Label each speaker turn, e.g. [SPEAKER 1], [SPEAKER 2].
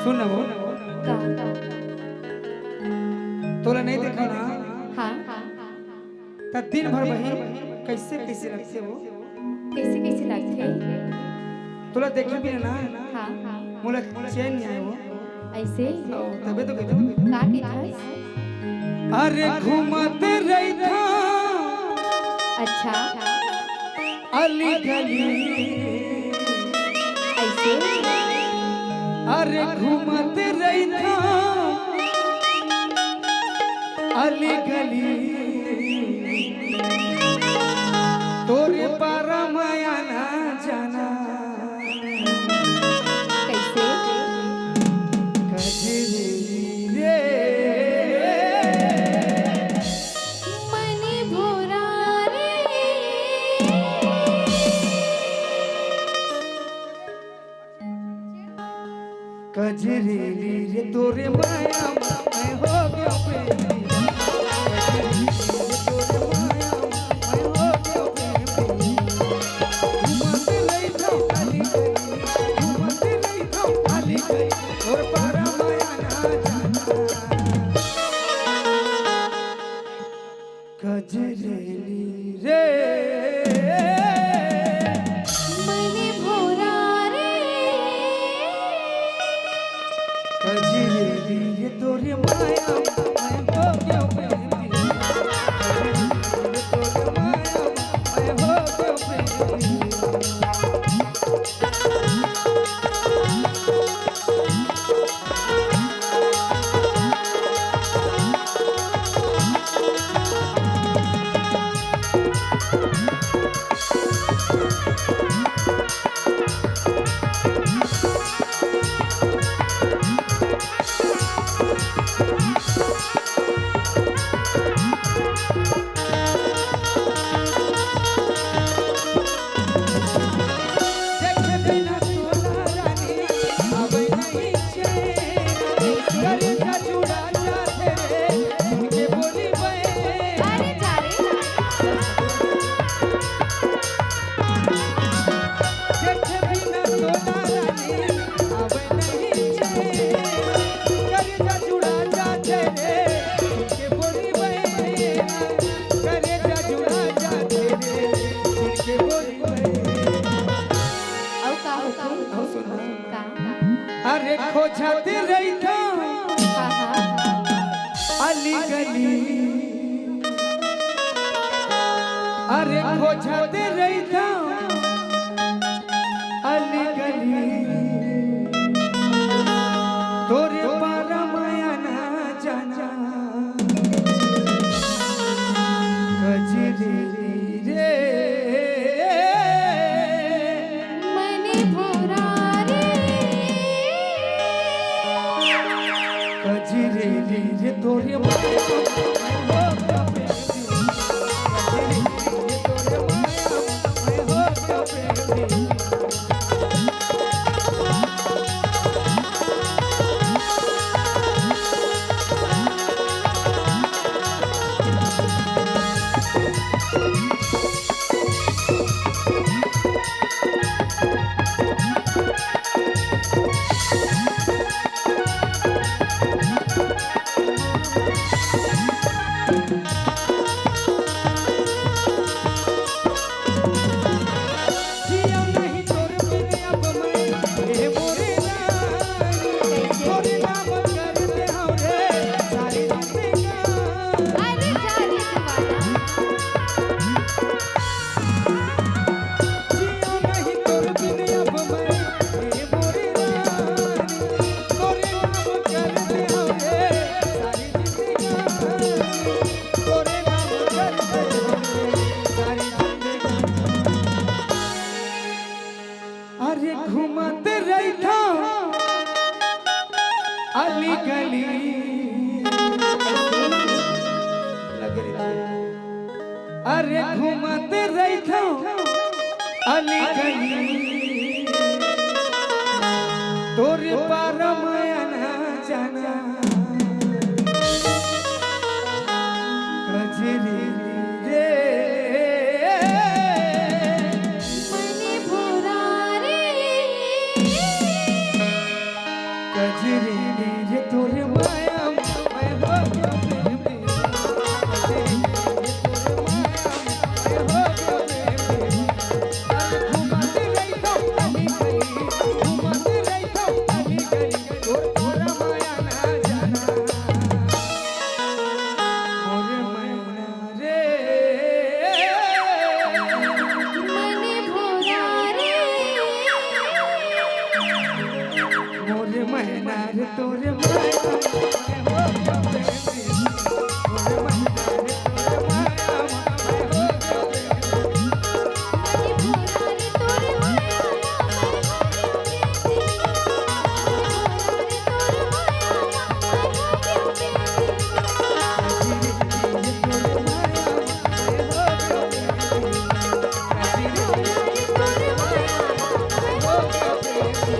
[SPEAKER 1] सुन वो
[SPEAKER 2] का
[SPEAKER 1] तोला नहीं देखा ना
[SPEAKER 2] हाँ
[SPEAKER 1] त दिन भर वही कैसे कैसे रखते वो
[SPEAKER 2] कैसे कैसे लगते
[SPEAKER 1] तोला देखे भी ना
[SPEAKER 2] हाँ
[SPEAKER 1] मोला चैन नहीं आए वो
[SPEAKER 2] ऐसे
[SPEAKER 1] तबे तो कहते
[SPEAKER 2] का के था
[SPEAKER 1] अरे घूमते रही था
[SPEAKER 2] अच्छा
[SPEAKER 1] अली गली
[SPEAKER 2] ऐसे
[SPEAKER 1] अरे घूमते रही था अली गली तोरे पारा माया ना जाना
[SPEAKER 2] कैसे
[SPEAKER 1] कजरी रे
[SPEAKER 2] मनी भोरा रे
[SPEAKER 1] कजरी रे तोरे माया मैं हो गया प्रेमी और पारा माया ना जाना कजरेली रे
[SPEAKER 2] मनी भोरा रे
[SPEAKER 1] कजरेली रे तोरे माया मैं हो गया प्रेमी तोरे माया मैं हो गया प्रेमी
[SPEAKER 2] अरे जा रे औ का होते का
[SPEAKER 1] अरे खोजते रही था
[SPEAKER 2] हाँ
[SPEAKER 1] अली गली अरे खोजते रही था अली गली तोरे पारा माया ना जाना कजरी रे
[SPEAKER 2] मनी भोरा रे
[SPEAKER 1] कजरी रे तोरे माया मैं हो गया प्रेमी कजरी रे तोरे माया मैं हो गया प्रेमी जिया नहीं तोर बिन अब मैं ए मोरे रानी तोरे नाम कर दे हमरे सारी जिंदगी
[SPEAKER 2] अरे जा रे
[SPEAKER 1] जिया नहीं तोर बिन अब मैं ए मोरे रानी तोरे नाम कर दे हमरे सारी जिंदगी तोरे नाम कर दे हमरे सारी जिंदगी अरे घूमते रही था अली गली लग रही थी अरे घूमते रही था अली गली तोरे पारा माया ना जाना कजरी रे
[SPEAKER 2] मनी भोरा रे
[SPEAKER 1] कजरी मोरे मैना रे तोरे माया मैं हो गया बेबी मोरे मैना रे तोरे माया मैं हो गया बेबी
[SPEAKER 2] मनी भोरा रे तोरे माया मैं हो गया बेबी